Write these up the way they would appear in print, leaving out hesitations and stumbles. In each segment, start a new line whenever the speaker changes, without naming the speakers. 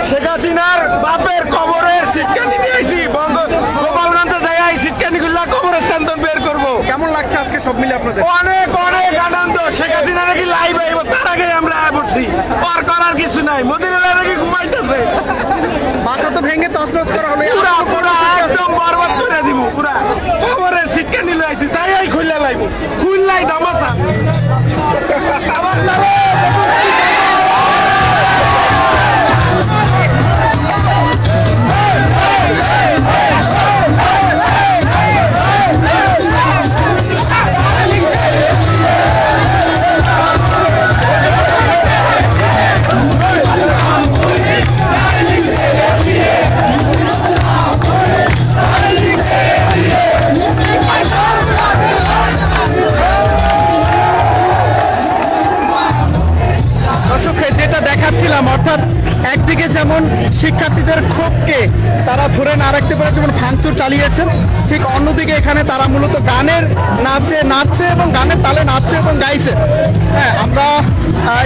শেখ হাসিনার বাপের কবরের সিটকানি নিয়ে আইছি গোপালগঞ্জে যাই সিটকানি গুলা কবরস্থান বের করবো।
কেমন লাগছে আজকে সব মিলে আপনাদের?
অনেক অনেক আনন্দ। শেখ হাসিনা নাকি লাইভ আইব, তার আগে আমরা পড়ছি। আর করার কিছু নাই, মদিনায় নাকি ঘুমাইতেছে।
বাসা তো ভেঙে তছনছ করা হলো,
পুরা পুরা একদম বরবাদ করে দিব। পুরা কবরের সিটকানি নিয়ে আইছি, তাই এই খুললা লাইব, খুললাই ধামাসা আবার চলে।
যেটা দেখাচ্ছিলাম, অর্থাৎ একদিকে যেমন শিক্ষার্থীদের ক্ষোভকে তারা ধরে না রাখতে পারে, যেমন ভাঙচুর চালিয়েছেন, ঠিক অন্যদিকে এখানে তারা মূলত গানের নাচছে এবং গানের তালে নাচছে এবং গাইছে। হ্যাঁ, আমরা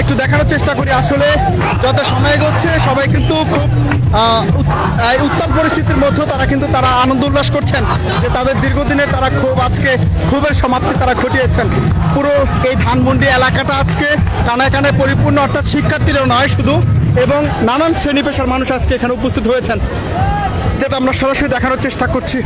একটু দেখানোর চেষ্টা করি। আসলে যত সময় এগোচ্ছে সবাই কিন্তু খুব উত্তাল পরিস্থিতির মধ্যেও তারা আনন্দ উল্লাস করছেন যে তাদের দীর্ঘদিনের তারা আজকে ক্ষোভের সমাপ্তি তারা ঘটিয়েছেন। পুরো এই ধানমন্ডি এলাকাটা আজকে কানায় কানায় পরিপূর্ণ, অর্থাৎ শিক্ষার্থীরাও নয় শুধু, এবং নানান শ্রেণী পেশার মানুষ আজকে এখানে উপস্থিত হয়েছেন, যেটা আমরা সরাসরি দেখানোর চেষ্টা করছি।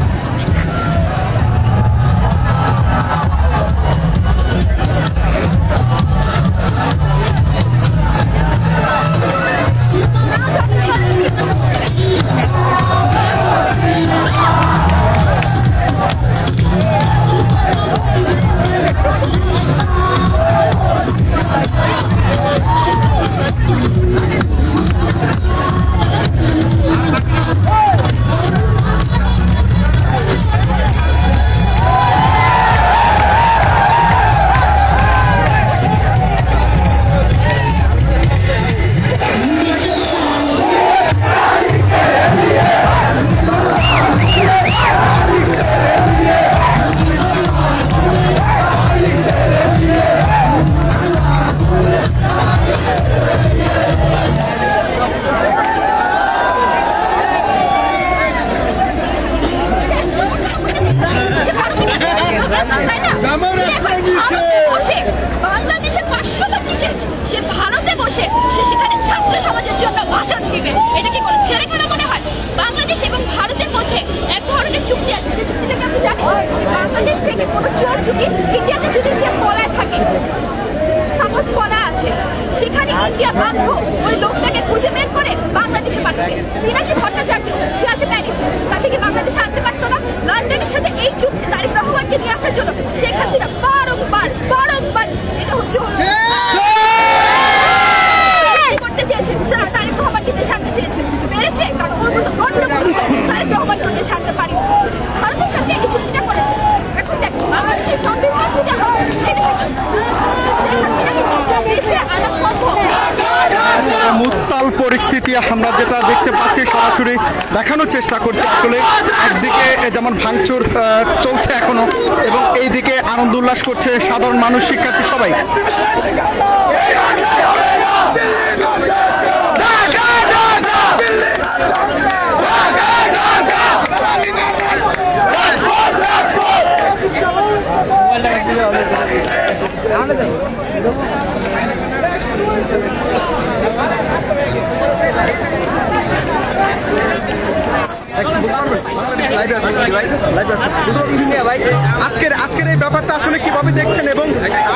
বাংলাদেশের পার্শ্ববর্তী সে ভারতে বসে সে সেখানে ছাত্র সমাজের জন্য ভাষণ দিবে, এটা কি কোনো ছেলেখেলা মনে হয়? বাংলাদেশ এবং ভারতের মধ্যে এক ধরনের চুক্তি আছে, সেই চুক্তিটাকে আপনি জানেন যে বাংলাদেশ থেকে কোনো চোর যদি ইন্ডিয়াতে যদি কেউ পলায় থাকে, সাপোজ পলা আছে, সেখানে ইন্ডিয়া বাধ্য ওই লোকটাকে খুঁজে বের করে বাংলাদেশে পাঠাবে। পিনাকি ভট্টাচার্য সে আছে প্যারিস, তাকে কি বাংলাদেশে আনতে পারতো না? লন্ডনের সাথে এই চুক্তি তারেক রহমানকে নিয়ে আসার জন্য শেখ হাসিনা বারংবার এটা হচ্ছে করতে চেয়েছে, তারেক রহমানকে দেশে আনতে চেয়েছে, পেরেছে, কারণ ওর মতো গণ্ড তারেক রহমানকে দেশে আনতে পারি। ভারতের সাথে এই চুক্তিটা করেছে। এখন দেখ বাংলাদেশের সংবিধান থেকে
উত্তাল পরিস্থিতি আমরা যেটা দেখতে পাচ্ছি, সরাসরি দেখানোর চেষ্টা করছি। আসলে একদিকে যেমন ভাঙচুর চলছে এখনো, এবং এইদিকে আনন্দ উল্লাস করছে সাধারণ মানুষ, শিক্ষার্থী সবাই। আজকের এই ব্যাপারটা আসলে কিভাবে দেখছেন এবং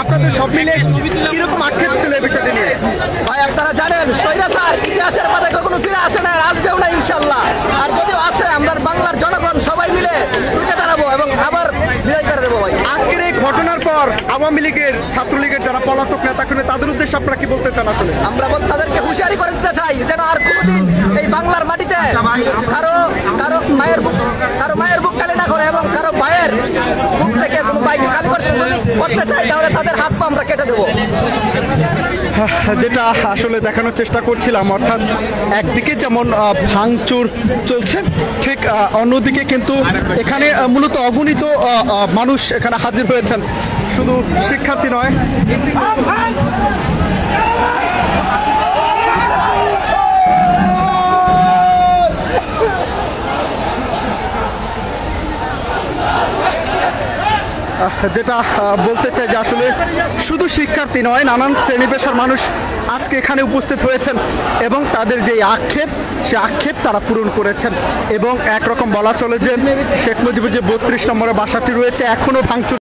আপনাদের সব মিলে কিরকম আক্ষেপ ছিল এই বিষয়টা নিয়ে?
ভাই আপনারা জানেন স্বৈরাচার ইতিহাসের পাতায় কখনো ফিরে আসে না, আসবেও না ইনশাল্লাহ। আর যদিও আসে আমরা বাংলার জনগণ সবাই মিলে রুখে দাঁড়াবো এবং আবার বিদায় করে দেবো। ভাই
আজকের এই ঘটনার পর আওয়ামী লীগের, ছাত্রলীগের যারা পলাতক নেতা তাদের উদ্দেশ্যে আপনারা কি বলতে চান? আসলে
আমরা তাদেরকে হুঁশিয়ারি করে দিতে চাই যেন আর কোনোদিন এই বাংলার মাটিতে কারো মায়ের বুক খালি না করে, এবং কারো ভাইয়ের বুক থেকে কোনো ভাইকে খালি করতে চাই, তাহলে তাদের হাত পা আমরা কেটে দেবো।
যেটা আসলে দেখানোর চেষ্টা করছিলাম, অর্থাৎ একদিকে যেমন ভাঙচুর চলছে, ঠিক অন্যদিকে কিন্তু এখানে মূলত অগণিত মানুষ এখানে হাজির হয়েছেন। শুধু শিক্ষার্থী নয়, যেটা বলতে চাই যে আসলে শুধু শিক্ষার্থী নয়, নানান শ্রেণী পেশার মানুষ আজকে এখানে উপস্থিত হয়েছেন এবং তাদের যে আক্ষেপ, সে আক্ষেপ তারা পূরণ করেছেন। এবং একরকম বলা চলে যে শেখ মুজিবের যে 32 নম্বরের বাসাটি রয়েছে এখনও ভাঙচুর